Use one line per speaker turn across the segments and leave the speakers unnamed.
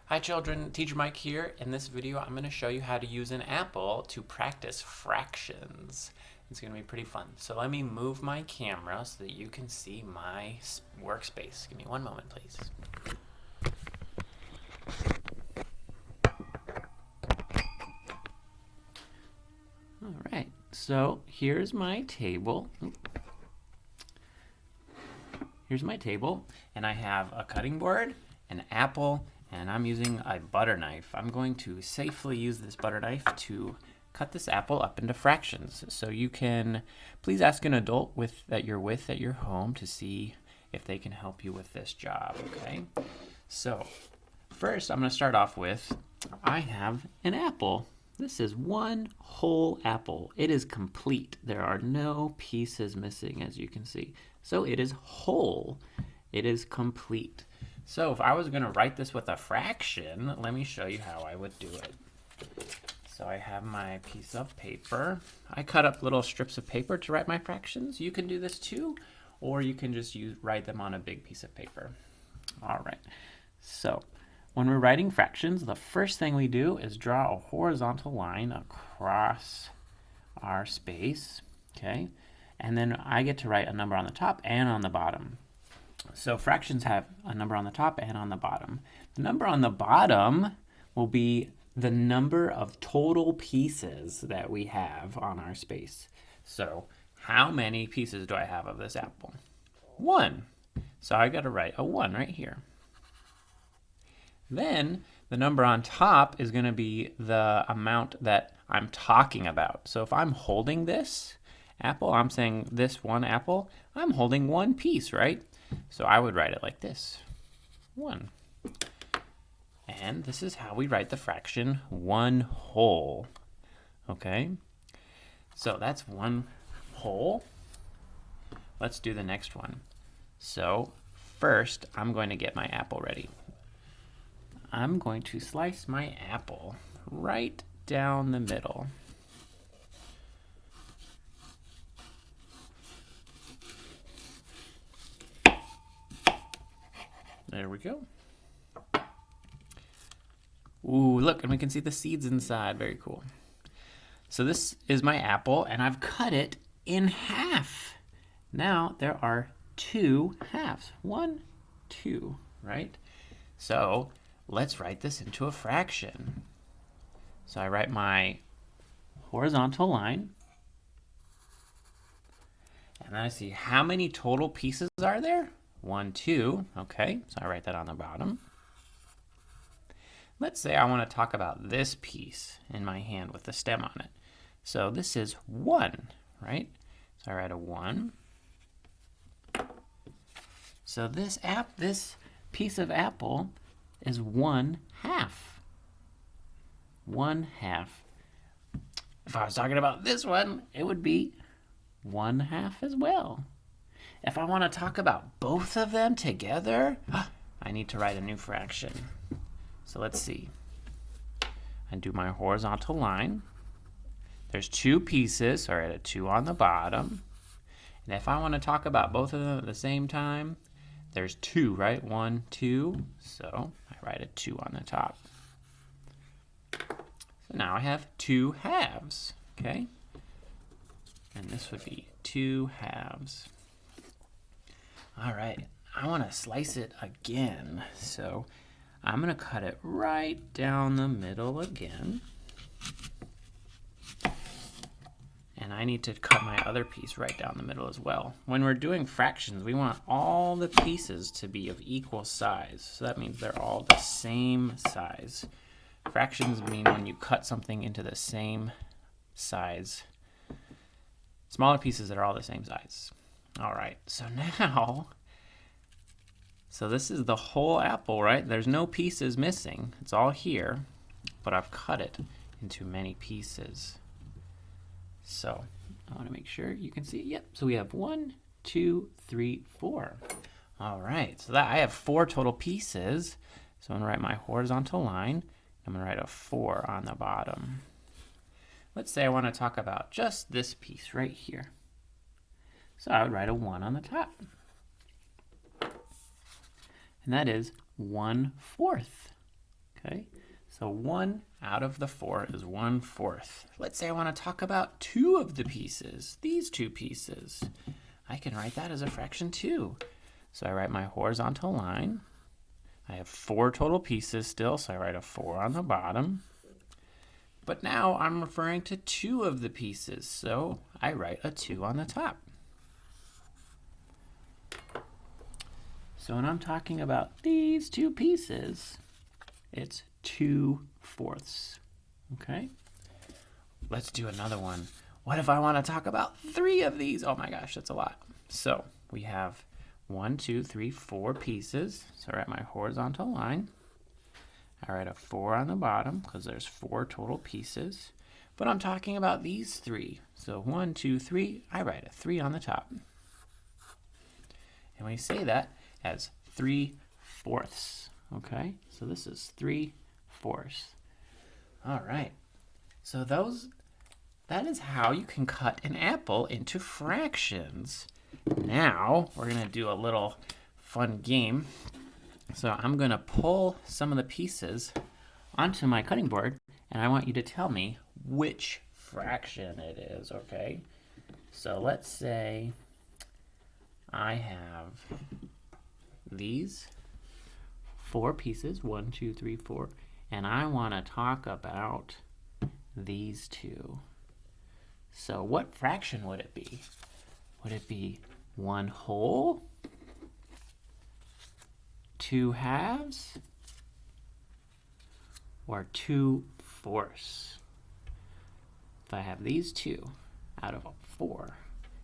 Hi children, Teacher Mike here. In this video I'm going to show you how to use an apple to practice fractions. It's going to be pretty fun. So let me move my camera so that you can see my workspace. Give me one moment please. Alright, so here's my table. Here's my table, and I have a cutting board, an apple, and I'm using a butter knife. I'm going to safely use this butter knife to cut this apple up into fractions. So you can please ask an adult that you're with at your home to see if they can help you with this job, okay? So first I'm going to start off with, I have an apple. This is one whole apple. It is complete. There are no pieces missing, as you can see. So it is whole. It is complete. So if I was going to write this with a fraction, let me show you how I would do it. So I have my piece of paper. I cut up little strips of paper to write my fractions. You can do this too, or you can just write them on a big piece of paper. All right. So when we're writing fractions, the first thing we do is draw a horizontal line across our space, okay? And then I get to write a number on the top and on the bottom. So fractions have a number on the top and on the bottom. The number on the bottom will be the number of total pieces that we have on our space. So how many pieces do I have of this apple? 1. So I got to write a 1 right here. Then the number on top is going to be the amount that I'm talking about. So if I'm holding this apple, I'm saying this one apple, I'm holding one piece, right? So I would write it like this, 1. And this is how we write the fraction 1 whole, okay? So that's 1 whole. Let's do the next one. So first, I'm going to get my apple ready. I'm going to slice my apple right down the middle. There we go. Ooh, look, and we can see the seeds inside. Very cool. So this is my apple, and I've cut it in half. Now there are 2 halves. 1, 2, right? So let's write this into a fraction. So I write my horizontal line, and then I see how many total pieces are there? 1, 2, okay, so I write that on the bottom. Let's say I want to talk about this piece in my hand with the stem on it. So this is 1, right? So I write a 1. So this piece of apple is 1 half. 1 half. If I was talking about this one, it would be 1 half as well. If I want to talk about both of them together, I need to write a new fraction. So let's see. I do my horizontal line. There's 2 pieces, so I write a 2 on the bottom. And if I want to talk about both of them at the same time, there's 2, right? 1, 2. So I write a 2 on the top. So now I have 2 halves, okay? And this would be 2 halves. All right, I want to slice it again. So I'm going to cut it right down the middle again. And I need to cut my other piece right down the middle as well. When we're doing fractions, we want all the pieces to be of equal size. So that means they're all the same size. Fractions mean when you cut something into the same size. Smaller pieces that are all the same size. All right, so now, this is the whole apple, right? There's no pieces missing. It's all here, but I've cut it into many pieces. So I want to make sure you can see it. Yep, so we have 1, 2, 3, 4. All right, so I have 4 total pieces. So I'm going to write my horizontal line. I'm going to write a 4 on the bottom. Let's say I want to talk about just this piece right here. So I would write a 1 on the top. And that is 1/4. Okay, so 1 out of the 4 is 1/4. Let's say I want to talk about 2 of the pieces, these 2 pieces. I can write that as a fraction too. So I write my horizontal line. I have 4 total pieces still, so I write a 4 on the bottom. But now I'm referring to 2 of the pieces, so I write a 2 on the top. So when I'm talking about these 2 pieces, it's 2/4. Okay? Let's do another one. What if I want to talk about 3 of these? Oh my gosh, that's a lot. So we have 1, 2, 3, 4 pieces. So I write my horizontal line. I write a 4 on the bottom because there's 4 total pieces. But I'm talking about these 3. So 1, 2, 3, I write a 3 on the top. And we say that as 3/4. Okay, so this is 3/4. All right, so that is how you can cut an apple into fractions. Now we're gonna do a little fun game. So I'm gonna pull some of the pieces onto my cutting board, and I want you to tell me which fraction it is, okay? So let's say I have these 4 pieces, 1, 2, 3, 4, and I want to talk about these 2. So what fraction would it be? Would it be 1 whole, 2 halves, or 2/4? If I have these 2 out of 4,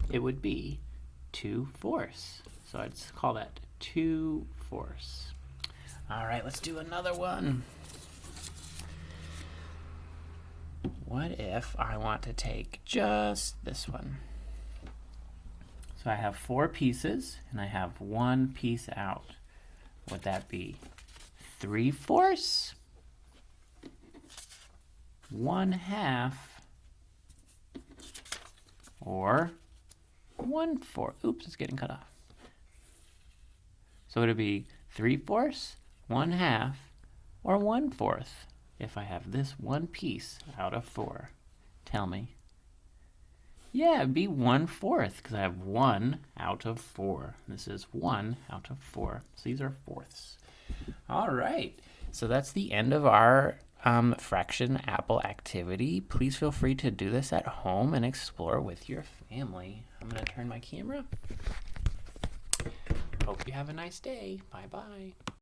it would be 2/4. So I'd call that 2/4. All right, let's do another one. What if I want to take just this one? So I have 4 pieces, and I have 1 piece out. Would that be 3/4, 1/2, or 1/4? Oops, it's getting cut off. So would it be 3/4, 1/2, or 1/4 if I have this 1 piece out of 4? Tell me. Yeah, it'd be 1/4 because I have 1 out of 4. This is 1 out of 4. So these are fourths. All right. So that's the end of our fraction apple activity. Please feel free to do this at home and explore with your family. I'm going to turn my camera. Hope you have a nice day. Bye-bye.